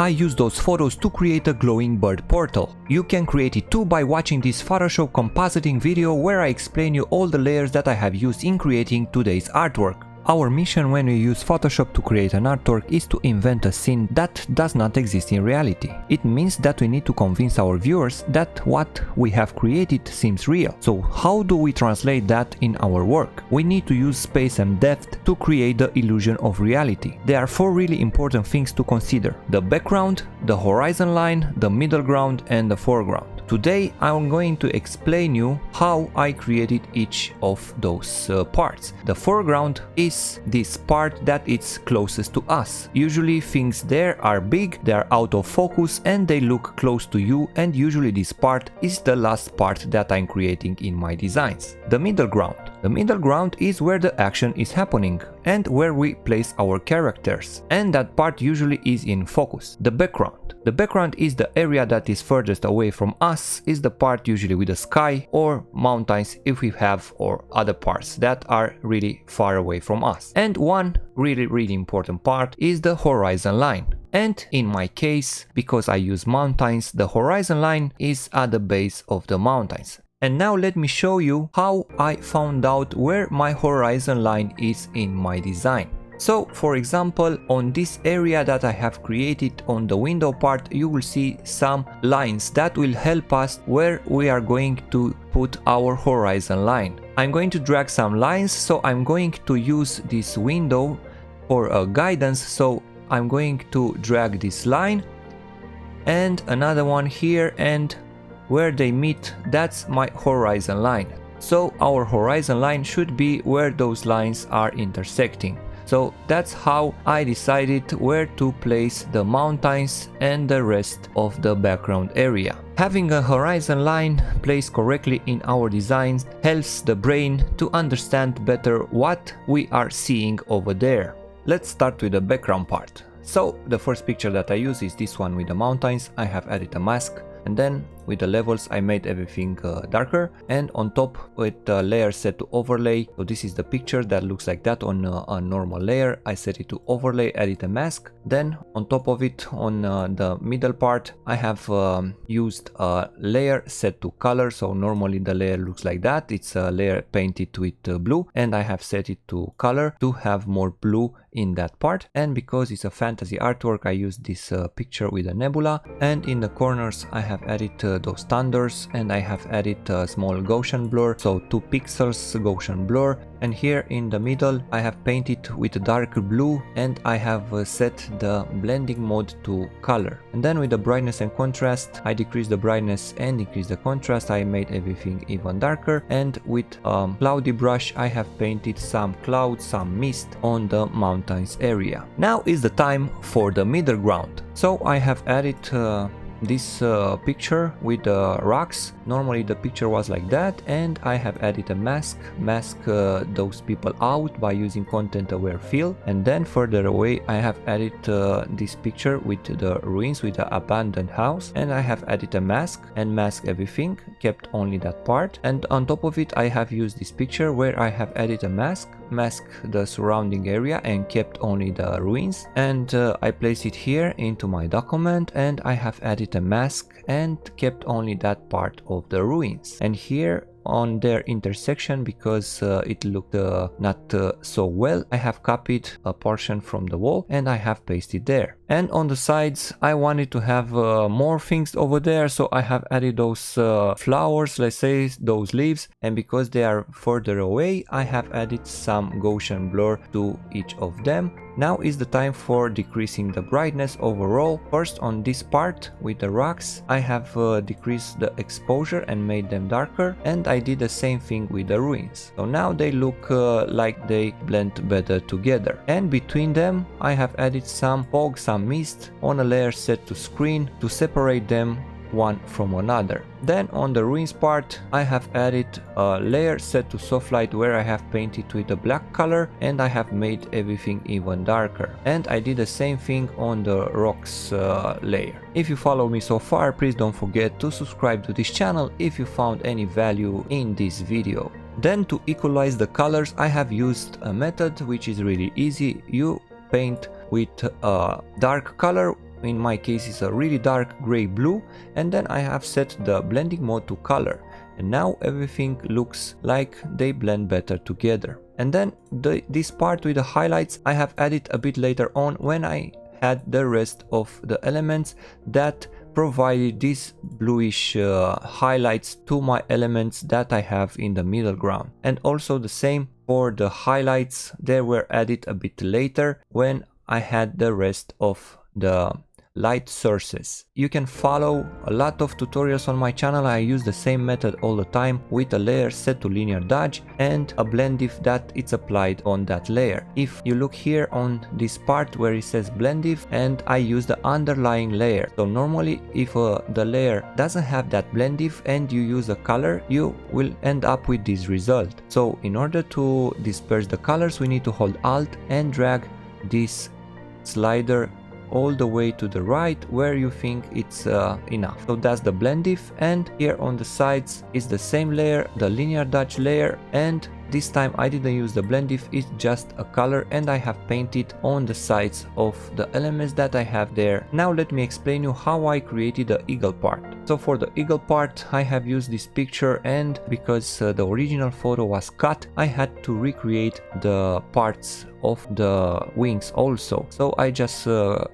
I use those photos to create a glowing bird portal. You can create it too by watching this Photoshop compositing video where I explain you all the layers that I have used in creating today's artwork. Our mission when we use Photoshop to create an artwork is to invent a scene that does not exist in reality. It means that we need to convince our viewers that what we have created seems real. So how do we translate that in our work? We need to use space and depth to create the illusion of reality. There are four really important things to consider: the background, the horizon line, the middle ground, and the foreground. Today I'm going to explain you how I created each of those parts. The foreground is this part that is closest to us. Usually things there are big, they are out of focus and they look close to you, and usually this part is the last part that I'm creating in my designs. The middle ground. The middle ground is where the action is happening and where we place our characters, and that part usually is in focus. The background. The background is the area that is furthest away from us, is the part usually with the sky or mountains if we have, or other parts that are really far away from us. And one really important part is the horizon line. And in my case, because I use mountains, the horizon line is at the base of the mountains. And now let me show you how I found out where my horizon line is in my design. So for example, on this area that I have created on the window part, you will see some lines that will help us where we are going to put our horizon line. I'm going to drag some lines, so I'm going to use this window for a guidance. So I'm going to drag this line and another one here, and where they meet, that's my horizon line. So our horizon line should be where those lines are intersecting. So that's how I decided where to place the mountains and the rest of the background area. Having a horizon line placed correctly in our designs helps the brain to understand better what we are seeing over there. Let's start with the background part. So the first picture that I use is this one with the mountains. I have added a mask, and then with the levels I made everything darker, and on top with the layer set to overlay. So this is the picture that looks like that on a normal layer. I set it to overlay, added a mask. Then on top of it, on the middle part, I have used a layer set to color. So normally the layer looks like that. It's a layer painted with blue, and I have set it to color to have more blue in that part. And because it's a fantasy artwork, I use this picture with a nebula, and in the corners I have added those thunders, and I have added a small Gaussian blur, so 2 pixels Gaussian blur. And here in the middle I have painted with dark blue, and I have set the blending mode to color. And then with the brightness and contrast, I decreased the brightness and increased the contrast. I made everything even darker, and with cloudy brush I have painted some clouds, some mist on the mountains area. Now is the time for the middle ground. So I have added this picture with the rocks. Normally the picture was like that, and I have added a mask those people out by using content aware fill. And then further away I have added this picture with the ruins, with the abandoned house, and I have added a mask and mask everything, kept only that part. And on top of it I have used this picture where I have added a mask the surrounding area and kept only the ruins, and I place it here into my document, and I have added a mask and kept only that part of the ruins. And here on their intersection, because it looked not so well, I have copied a portion from the wall and I have pasted there. And on the sides I wanted to have more things over there, so I have added those flowers, let's say those leaves, and because they are further away I have added some Gaussian blur to each of them. Now is the time for decreasing the brightness overall. First on this part with the rocks I have decreased the exposure and made them darker, and I did the same thing with the ruins. So now they look like they blend better together. And between them I have added some fog, some mist on a layer set to screen to separate them one from another. Then on the ruins part I have added a layer set to soft light where I have painted with a black color, and I have made everything even darker. And I did the same thing on the rocks layer. If you follow me so far, please don't forget to subscribe to this channel if you found any value in this video. Then to equalize the colors I have used a method which is really easy. You paint with a dark color in my case is a really dark gray blue, and then I have set the blending mode to color, and now everything looks like they blend better together. And then this part with the highlights I have added a bit later on when I had the rest of the elements that provided these bluish highlights to my elements that I have in the middle ground. And also the same for the highlights, they were added a bit later when I had the rest of the light sources. You can follow a lot of tutorials on my channel. I use the same method all the time with a layer set to linear dodge and a blend if that it's applied on that layer. If you look here on this part where it says blend if, and I use the underlying layer. So normally if the layer doesn't have that blend if and you use a color, you will end up with this result. So in order to disperse the colors, we need to hold Alt and drag this slider all the way to the right where you think it's enough. So that's the blend if, and here on the sides is the same layer, the linear dodge layer, and this time I didn't use the blend if, it's just a color, and I have painted on the sides of the elements that I have there. Now let me explain you how I created the eagle part. So for the eagle part I have used this picture, and because the original photo was cut, I had to recreate the parts of the wings also. So I just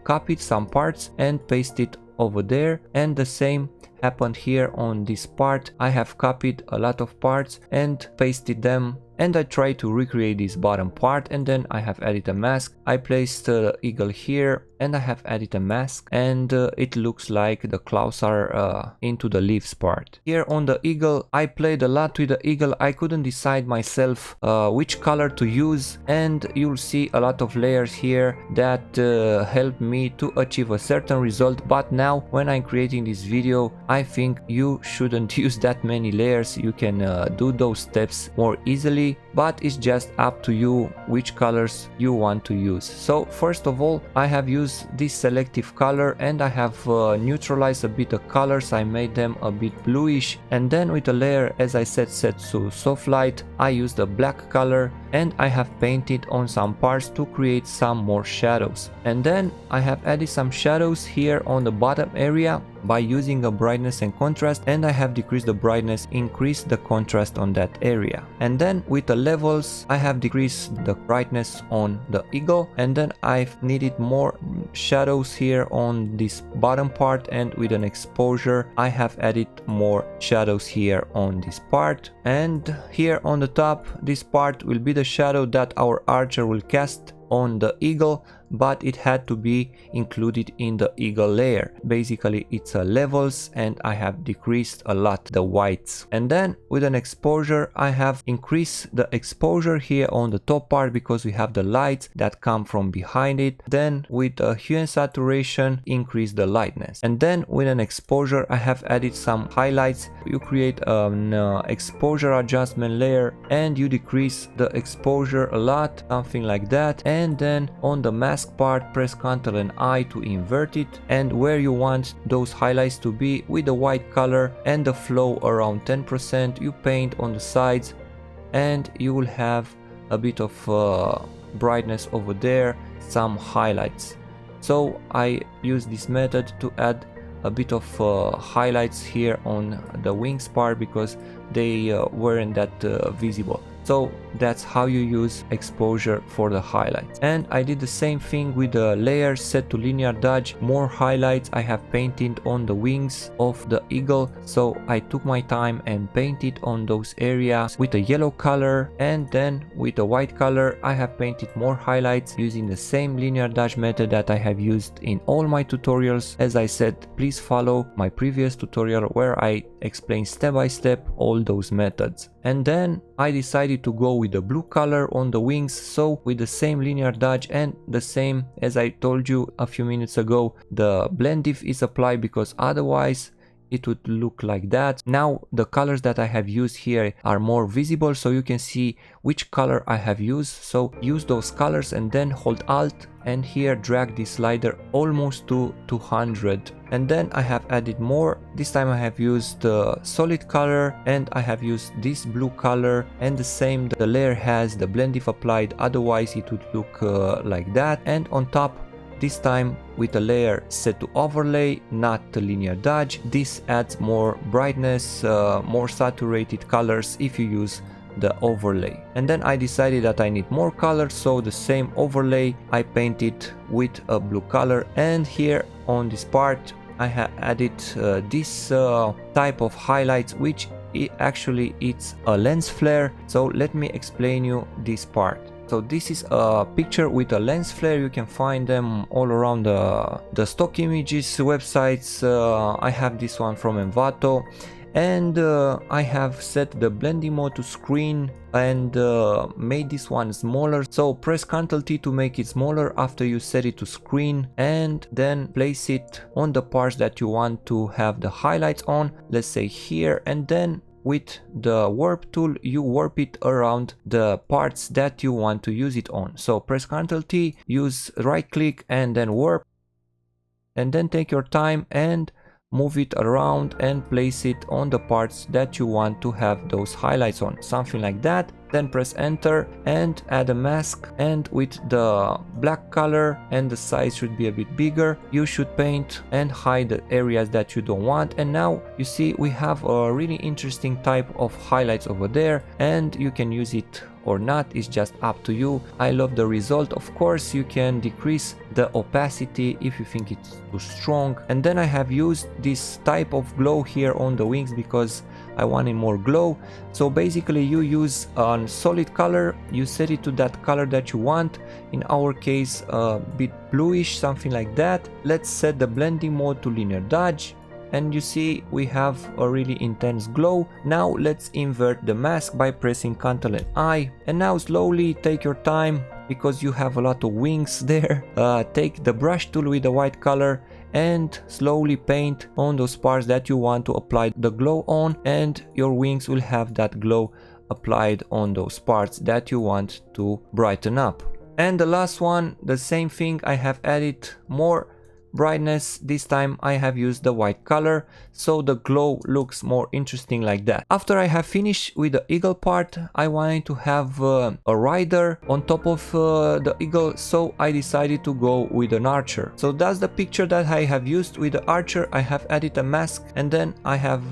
copied some parts and pasted over there, and the same happened here on this part. I have copied a lot of parts and pasted them, and I tried to recreate this bottom part, and then I have added a mask. I placed the eagle here and I have added a mask, and it looks like the claws are into the leaves part. Here on the eagle I played a lot with the eagle. I couldn't decide myself which color to use, and you'll see a lot of layers here that helped me to achieve a certain result. But now when I'm creating this video, I think you shouldn't use that many layers. You can do those steps more easily, but it's just up to you which colors you want to use. So first of all, I have used this selective color and I have neutralized a bit of colors. I made them a bit bluish, and then with a layer, as I said, set to soft light, I used a black color and I have painted on some parts to create some more shadows. And then I have added some shadows here on the bottom area by using a brightness and contrast, and I have decreased the brightness, increased the contrast on that area. And then with the levels I have decreased the brightness on the eagle, and then I've needed more shadows here on this bottom part, and with an exposure I have added more shadows here on this part. And here on the top, this part will be the shadow that our archer will cast on the eagle, but it had to be included in the eagle layer. Basically it's a levels, and I have decreased a lot the whites. And then with an exposure I have increased the exposure here on the top part because we have the lights that come from behind it. Then with a hue and saturation increase the lightness, and then with an exposure I have added some highlights. You create an exposure adjustment layer and you decrease the exposure a lot, something like that. And then on the mask part, press Ctrl and I to invert it, and where you want those highlights to be with the white color and the flow around 10%, you paint on the sides and you will have a bit of brightness over there, some highlights. So I use this method to add a bit of highlights here on the wings part because they weren't that visible. So that's how you use exposure for the highlights. And I did the same thing with the layer set to linear dodge. More highlights I have painted on the wings of the eagle. So I took my time and painted on those areas with a yellow color, and then with a white color I have painted more highlights using the same linear dodge method that I have used in all my tutorials. As I said, please follow my previous tutorial where I explain step by step all those methods. And then I decided to go with the blue color on the wings, so with the same linear dodge and the same, as I told you a few minutes ago, the blend if is applied because otherwise it would look like that. Now the colors that I have used here are more visible, so you can see which color I have used. So use those colors and then hold Alt and here drag the slider almost to 200, and then I have added more. This time I have used the solid color and I have used this blue color, and the same, the layer has the blend if applied, otherwise it would look like that. And on top this time with a layer set to overlay, not the linear dodge. This adds more brightness, more saturated colors if you use the overlay. And then I decided that I need more color, so the same overlay I painted with a blue color. And here on this part I have added this type of highlights, which actually it's a lens flare. So let me explain you this part. So this is a picture with a lens flare. You can find them all around the stock images websites. I have this one from Envato, and I have set the blending mode to screen and made this one smaller. So press Ctrl T to make it smaller after you set it to screen, and then place it on the parts that you want to have the highlights on, let's say here, and then with the warp tool you warp it around the parts that you want to use it on. So press Ctrl T, use right click and then warp, and then take your time and move it around and place it on the parts that you want to have those highlights on, something like that. Then press enter and add a mask, and with the black color, and the size should be a bit bigger, you should paint and hide the areas that you don't want. And now you see we have a really interesting type of highlights over there, and you can use it or not, it's just up to you. I love the result. Of course you can decrease the opacity if you think it's too strong. And then I have used this type of glow here on the wings because I wanted more glow. So basically you use a solid color, you set it to that color that you want. In our case a bit bluish, something like that. Let's set the blending mode to linear dodge, and you see we have a really intense glow. Now let's invert the mask by pressing Ctrl and I, and now slowly take your time because you have a lot of wings there. Take the brush tool with the white color and slowly paint on those parts that you want to apply the glow on, and your wings will have that glow applied on those parts that you want to brighten up. And the last one, the same thing, I have added more brightness. This time I have used the white color, so the glow looks more interesting like that. After I have finished with the eagle part, I wanted to have a rider on top of the eagle, so I decided to go with an archer. So that's the picture that I have used with the archer. I have added a mask, and then I have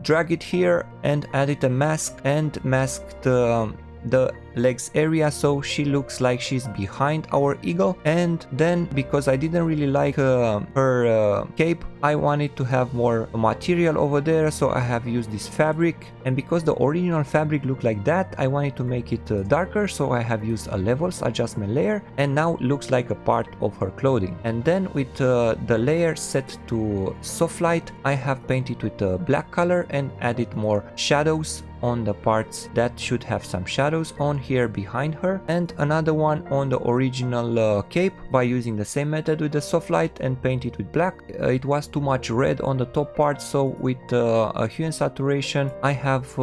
dragged it here and added a mask and masked the legs area, so she looks like she's behind our eagle. And then because I didn't really like her cape, I wanted to have more material over there, so I have used this fabric. And because the original fabric looked like that, I wanted to make it darker, so I have used a levels adjustment layer, and now it looks like a part of her clothing. And then with the layer set to soft light, I have painted with a black color and added more shadows on the parts that should have some shadows on here behind her, and another one on the original cape by using the same method with the soft light and paint it with black. It was too much red on the top part, so with a hue and saturation I have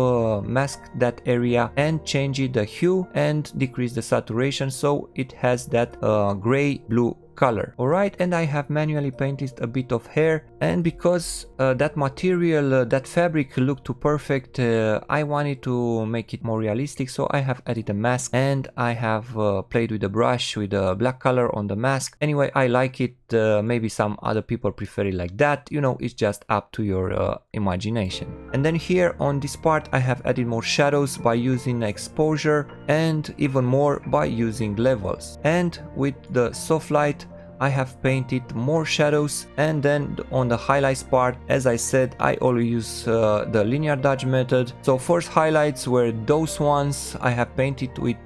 masked that area and changed the hue and decreased the saturation, so it has that gray blue color. Alright, and I have manually painted a bit of hair, and because that material, that fabric looked too perfect, I wanted to make it more realistic, so I have added a mask and I have played with the brush with the black color on the mask. Anyway, I like it. Maybe some other people prefer it like that, you know, it's just up to your imagination. And then here on this part I have added more shadows by using exposure, and even more by using levels. And with the soft light I have painted more shadows. And then on the highlights part, as I said, I always use the linear dodge method. So first highlights were those ones. I have painted with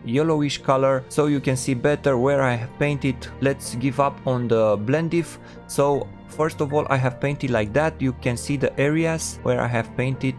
yellowish color, so you can see better where I have painted. Let's give up on the blend diff. So first of all I have painted like that. You can see the areas where I have painted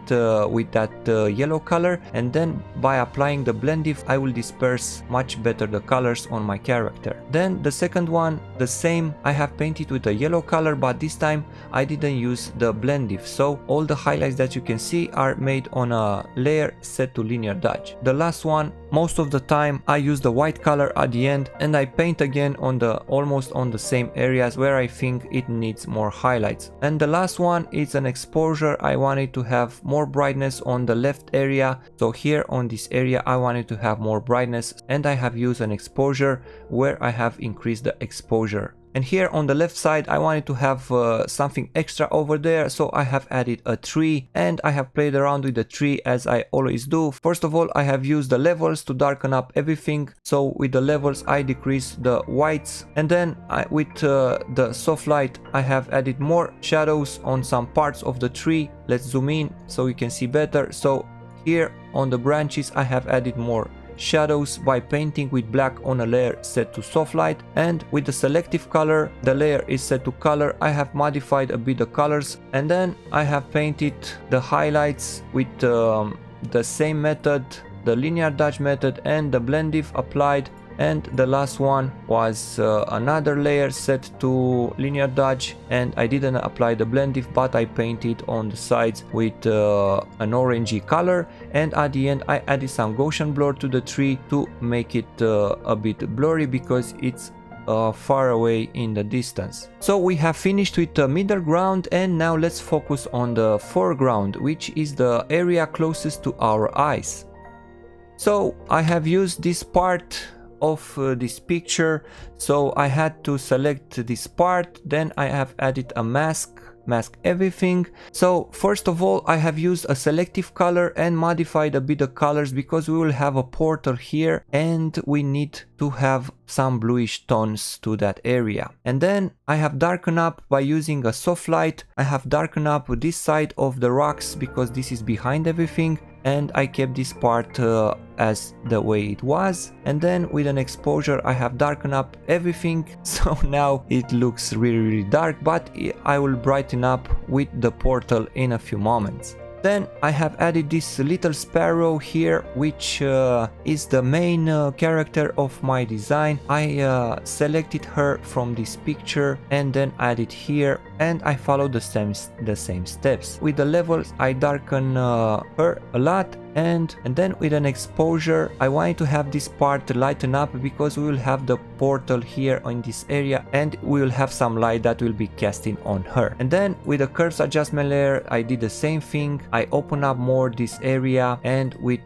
with that yellow color, and then by applying the blend diff I will disperse much better the colors on my character. Then the second one, the same, I have painted with a yellow color, but this time I didn't use the blend diff, so all the highlights that you can see are made on a layer set to linear dodge. The last one, most of the time I use the white color at the end, and I paint again on the almost on the same areas where I think it needs more highlights. And the last one is an exposure. I wanted to have more brightness on the left area, so here on this area I wanted to have more brightness, and I have used an exposure where I have increased the exposure. And here on the left side I wanted to have something extra over there, so I have added a tree, and I have played around with the tree as I always do. First of all, I have used the levels to darken up everything, so with the levels I decrease the whites, and then with the soft light I have added more shadows on some parts of the tree. Let's zoom in so you can see better. So here on the branches I have added more shadows by painting with black on a layer set to soft light, and with the selective color, the layer is set to color, I have modified a bit the colors, and then I have painted the highlights with the same method, the linear dodge method, and the blend diff applied. And the last one was another layer set to linear dodge, and I didn't apply the blend diff, but I painted on the sides with an orangey color, and at the end I added some Gaussian blur to the tree to make it a bit blurry because it's far away in the distance. So we have finished with the middle ground, and now let's focus on the foreground, which is the area closest to our eyes. So I have used this part of this picture, so I had to select this part, then I have added a mask everything. So first of all I have used a selective color and modified a bit the colors because we will have a portal here and we need to have some bluish tones to that area. And then I have darkened up by using a soft light. I have darkened up this side of the rocks because this is behind everything, and I kept this part as the way it was, and then with an exposure I have darkened up everything, so now it looks really dark, but I will brighten up with the portal in a few moments. Then I have added this little sparrow here, which is the main character of my design. I selected her from this picture and then added here, and I follow the same steps. With the levels I darken her a lot, and then with an exposure I wanted to have this part lighten up because we will have the portal here in this area and we will have some light that will be casting on her. And then with the curves adjustment layer I did the same thing. I open up more this area, and with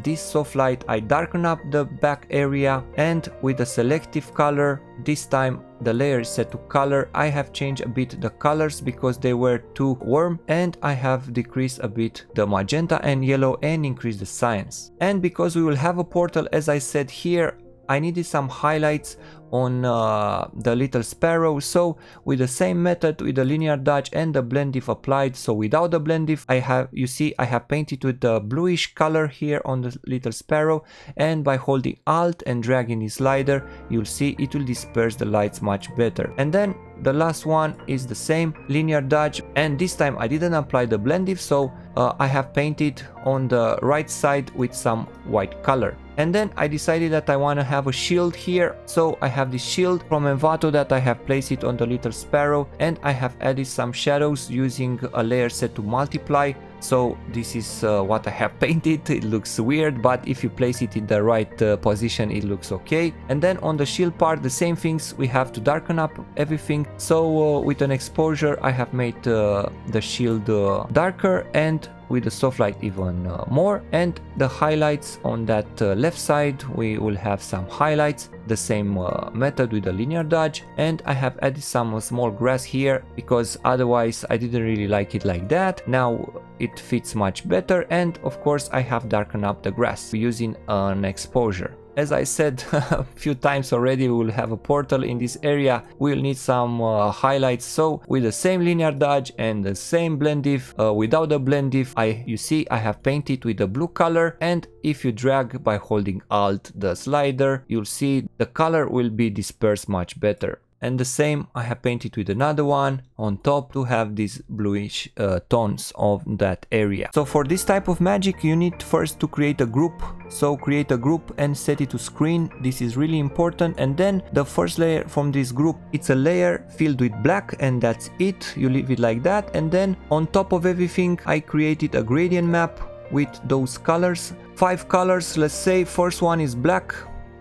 this soft light I darken up the back area, and with the selective color, this time the layer is set to color, I have changed a bit the colors because they were too warm, and I have decreased a bit the magenta and yellow and increased the cyan. And because we will have a portal, as I said here, I needed some highlights on the little sparrow, so with the same method, with the linear dodge and the blend diff applied. So without the blend diff I have painted with the bluish color here on the little sparrow, and by holding Alt and dragging the slider you'll see it will disperse the lights much better. And then the last one is the same linear dodge, and this time I didn't apply the blend diff, so I have painted on the right side with some white color. And then I decided that I want to have a shield here, so I have this shield from Envato that I have placed it on the little sparrow, and I have added some shadows using a layer set to multiply. So this is what I have painted. It looks weird, but if you place it in the right position it looks okay. And then on the shield part the same things, we have to darken up everything. So with an exposure I have made the shield darker, and with the soft light even more, and the highlights on that left side we will have some highlights, the same method with the linear dodge. And I have added some small grass here because otherwise I didn't really like it like that. Now it fits much better, and of course I have darkened up the grass using an exposure. As I said a few times already, we will have a portal in this area. We will need some highlights, so with the same linear dodge and the same blend diff, without the blend diff, you see I have painted with the blue color, and if you drag by holding Alt the slider you'll see the color will be dispersed much better. And the same I have painted with another one on top to have these bluish tones of that area. So for this type of magic you need first to create a group. So create a group and set it to screen. This is really important. And then the first layer from this group, it's a layer filled with black, and that's it. You leave it like that. And then on top of everything I created a gradient map with those colors. 5 colors, let's say. First one is black,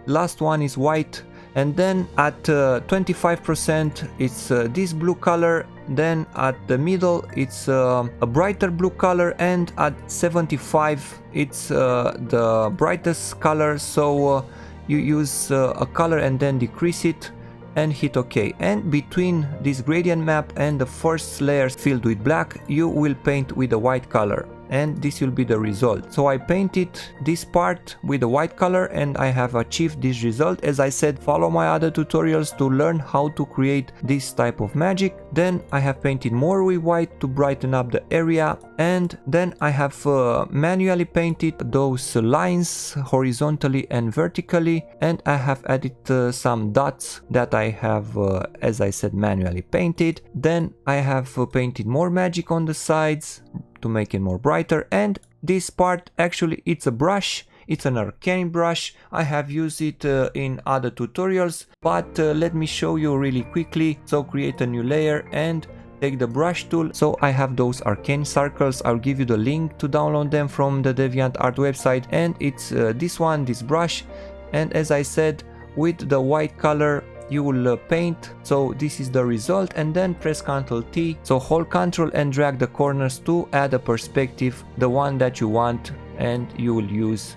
last one is white, and then at 25% it's this blue color, then at the middle it's a brighter blue color, and at 75 it's the brightest color. So you use a color and then decrease it and hit OK. And between this gradient map and the first layer filled with black, you will paint with a white color, and this will be the result. So I painted this part with a white color and I have achieved this result. As I said, follow my other tutorials to learn how to create this type of magic. Then I have painted more with white to brighten up the area, and then I have manually painted those lines horizontally and vertically, and I have added some dots that I have, as I said, manually painted. Then I have painted more magic on the sides to make it more brighter, and this part actually it's a brush, it's an Arcane brush. I have used it in other tutorials, but let me show you really quickly. So create a new layer and take the brush tool. So I have those Arcane circles, I'll give you the link to download them from the DeviantArt website, and it's this one, this brush. And as I said, with the white color you will paint. So this is the result, and then press Ctrl T. So hold Ctrl and drag the corners to add a perspective, the one that you want, and you will use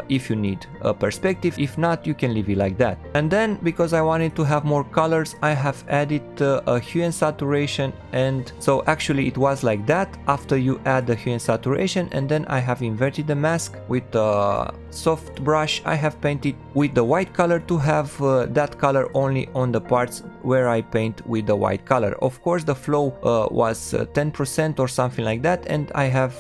if you need a perspective. If not, you can leave it like that. And then, because I wanted to have more colors, I have added a hue and saturation. And so actually it was like that after you add the hue and saturation, and then I have inverted the mask with a soft brush. I have painted with the white color to have that color only on the parts where I paint with the white color. Of course the flow was 10% or something like that, and I have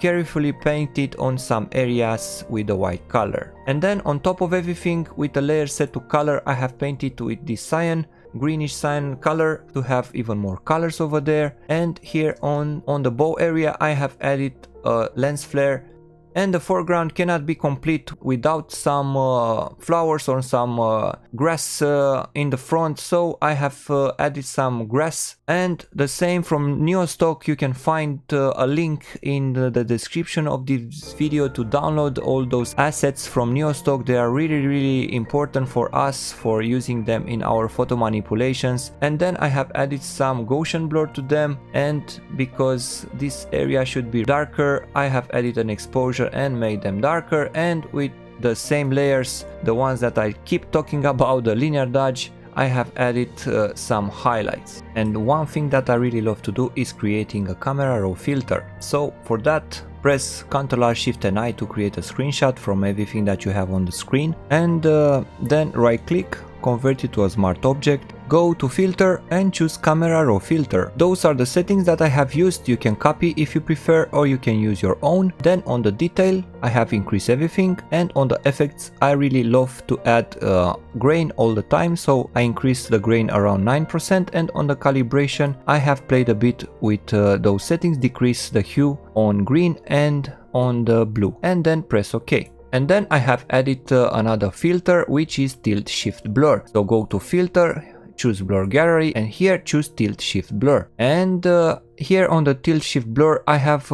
carefully painted on some areas with the white color. And then on top of everything, with the layer set to color, I have painted with this cyan, greenish cyan color to have even more colors over there. And here on the bow area I have added a lens flare. And the foreground cannot be complete without some flowers or some grass in the front, so I have added some grass. And the same from Neostock. You can find a link in the description of this video to download all those assets from Neostock. They are really important for us for using them in our photo manipulations. And then I have added some Gaussian blur to them, and because this area should be darker, I have added an exposure and made them darker. And with the same layers, the ones that I keep talking about, the linear dodge, I have added some highlights. And one thing that I really love to do is creating a camera raw filter. So for that, press Ctrl+Alt+Shift+I to create a screenshot from everything that you have on the screen, and then right click, convert it to a smart object, go to filter and choose camera raw filter. Those are the settings that I have used. You can copy if you prefer, or you can use your own. Then on the detail I have increased everything, and on the effects I really love to add grain all the time, so I increased the grain around 9%. And on the calibration I have played a bit with those settings, decrease the hue on green and on the blue, and then press OK. And then I have added another filter, which is tilt shift blur. So go to filter, choose blur gallery, and here choose tilt shift blur. And here on the tilt shift blur I have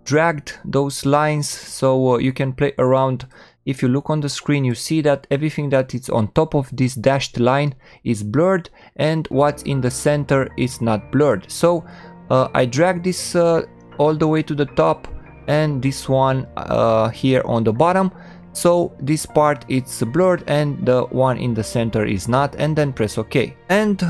dragged those lines, so you can play around. If you look on the screen, you see that everything that is on top of this dashed line is blurred, and what's in the center is not blurred. So I drag this all the way to the top, and this one here on the bottom. So this part it's blurred and the one in the center is not, and then press OK. And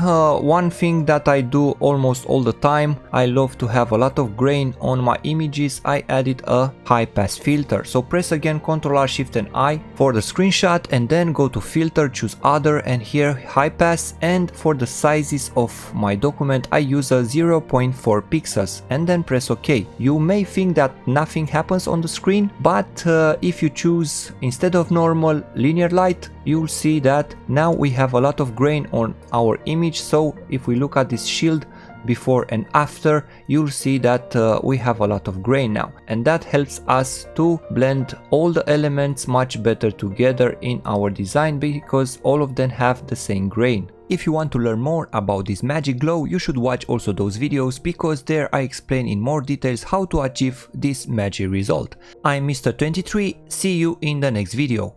one thing that I do almost all the time, I love to have a lot of grain on my images. I added a high pass filter. So press again Ctrl+Alt+Shift+I for the screenshot, and then go to filter, choose other, and here high pass. And for the sizes of my document I use a 0.4 pixels, and then press OK. You may think that nothing happens on the screen, but if you choose instead of normal linear light, you'll see that now we have a lot of grain on our image. So if we look at this shield before and after, you'll see that we have a lot of grain now, and that helps us to blend all the elements much better together in our design, because all of them have the same grain. If you want to learn more about this magic glow, you should watch also those videos, because there I explain in more details how to achieve this magic result. I'm Mr. 23, see you in the next video.